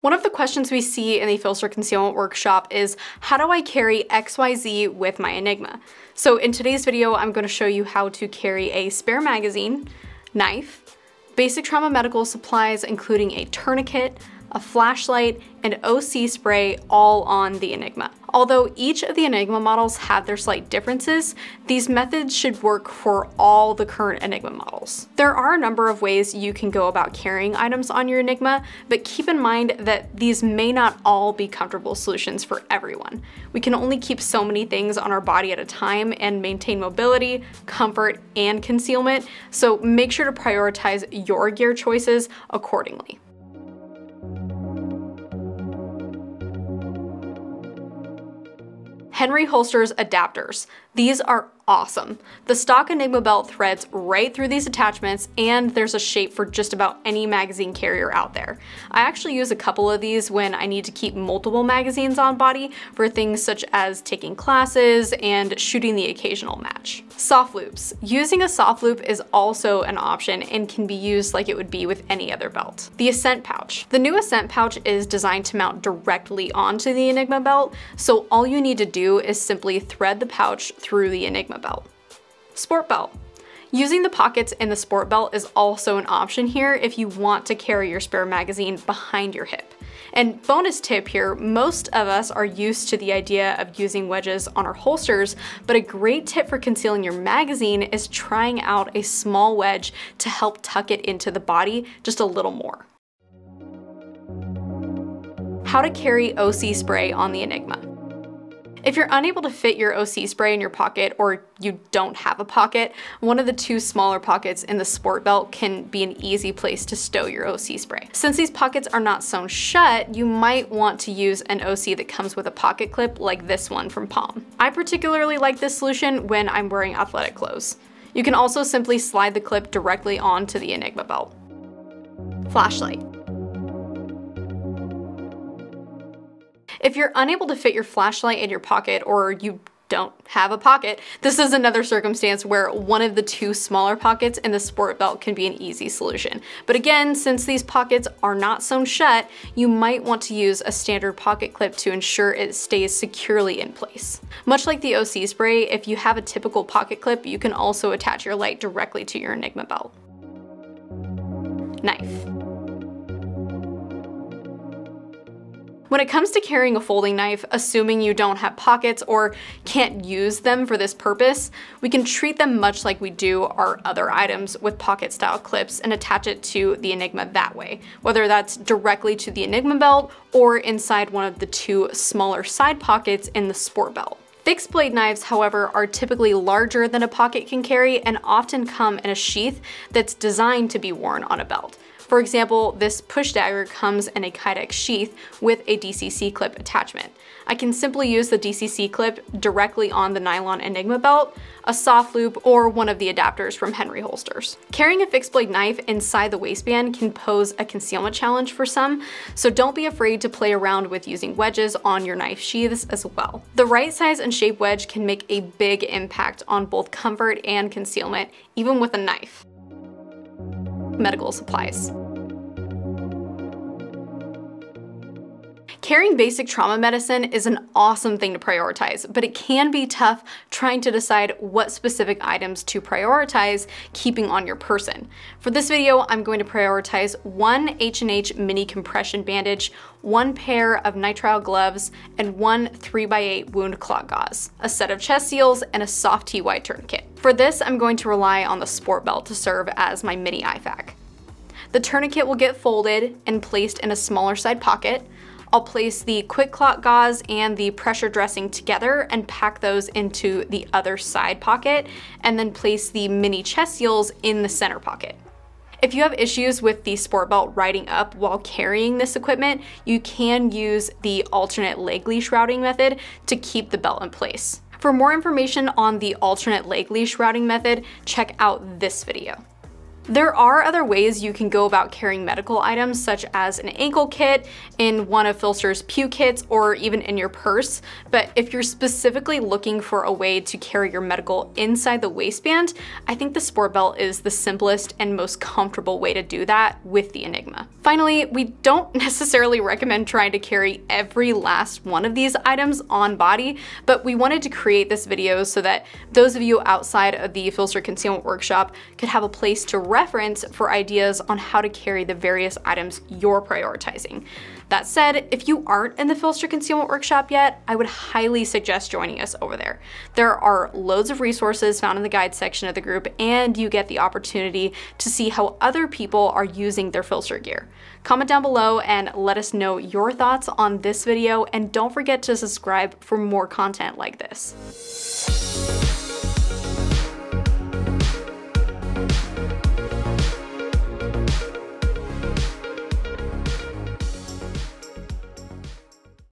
One of the questions we see in the PHLster Concealment Workshop is, how do I carry XYZ with my Enigma? So in today's video, I'm going to show you how to carry a spare magazine, knife, basic trauma medical supplies including a tourniquet, a flashlight, and OC spray all on the Enigma. Although each of the Enigma models have their slight differences, these methods should work for all the current Enigma models. There are a number of ways you can go about carrying items on your Enigma, but keep in mind that these may not all be comfortable solutions for everyone. We can only keep so many things on our body at a time and maintain mobility, comfort, and concealment, so make sure to prioritize your gear choices accordingly. Henry Holster's adapters. These are awesome. The stock Enigma belt threads right through these attachments, and there's a shape for just about any magazine carrier out there. I actually use a couple of these when I need to keep multiple magazines on body for things such as taking classes and shooting the occasional match. Soft loops. Using a soft loop is also an option and can be used like it would be with any other belt. The Ascent pouch. The new Ascent pouch is designed to mount directly onto the Enigma belt, so all you need to do is simply thread the pouch through the Enigma belt. Sport belt. Using the pockets in the sport belt is also an option here if you want to carry your spare magazine behind your hip. And bonus tip here, most of us are used to the idea of using wedges on our holsters, but a great tip for concealing your magazine is trying out a small wedge to help tuck it into the body just a little more. How to carry OC spray on the Enigma. If you're unable to fit your OC spray in your pocket, or you don't have a pocket, one of the two smaller pockets in the sport belt can be an easy place to stow your OC spray. Since these pockets are not sewn shut, you might want to use an OC that comes with a pocket clip like this one from Palm. I particularly like this solution when I'm wearing athletic clothes. You can also simply slide the clip directly onto the Enigma belt. Flashlight. If you're unable to fit your flashlight in your pocket, or you don't have a pocket, this is another circumstance where one of the two smaller pockets in the sport belt can be an easy solution. But again, since these pockets are not sewn shut, you might want to use a standard pocket clip to ensure it stays securely in place. Much like the OC spray, if you have a typical pocket clip, you can also attach your light directly to your Enigma belt. Knife. When it comes to carrying a folding knife, assuming you don't have pockets or can't use them for this purpose, we can treat them much like we do our other items with pocket style clips and attach it to the Enigma that way, whether that's directly to the Enigma belt or inside one of the two smaller side pockets in the sport belt. Fixed blade knives, however, are typically larger than a pocket can carry and often come in a sheath that's designed to be worn on a belt. For example, this push dagger comes in a Kydex sheath with a DCC clip attachment. I can simply use the DCC clip directly on the nylon Enigma belt, a soft loop, or one of the adapters from Henry Holsters. Carrying a fixed blade knife inside the waistband can pose a concealment challenge for some, so don't be afraid to play around with using wedges on your knife sheaths as well. The right size and shape wedge can make a big impact on both comfort and concealment, even with a knife. Medical supplies. Carrying basic trauma medicine is an awesome thing to prioritize, but it can be tough trying to decide what specific items to prioritize keeping on your person. For this video, I'm going to prioritize one H&H mini compression bandage, one pair of nitrile gloves, and one 3x8 wound clot gauze, a set of chest seals, and a soft TY tourniquet. For this, I'm going to rely on the sport belt to serve as my mini IFAK. The tourniquet will get folded and placed in a smaller side pocket. I'll place the quick clot gauze and the pressure dressing together and pack those into the other side pocket, and then place the mini chest seals in the center pocket. If you have issues with the sport belt riding up while carrying this equipment, you can use the alternate leg leash routing method to keep the belt in place. For more information on the alternate leg leash routing method, check out this video. There are other ways you can go about carrying medical items, such as an ankle kit, in one of PHLster's Pew kits, or even in your purse. But if you're specifically looking for a way to carry your medical inside the waistband, I think the sport belt is the simplest and most comfortable way to do that with the Enigma. Finally, we don't necessarily recommend trying to carry every last one of these items on body, but we wanted to create this video so that those of you outside of the PHLster Concealment Workshop could have a place to reference for ideas on how to carry the various items you're prioritizing. That said, if you aren't in the PHLster Concealment Workshop yet, I would highly suggest joining us over there. There are loads of resources found in the guide section of the group, and you get the opportunity to see how other people are using their PHLster gear. Comment down below and let us know your thoughts on this video, and don't forget to subscribe for more content like this.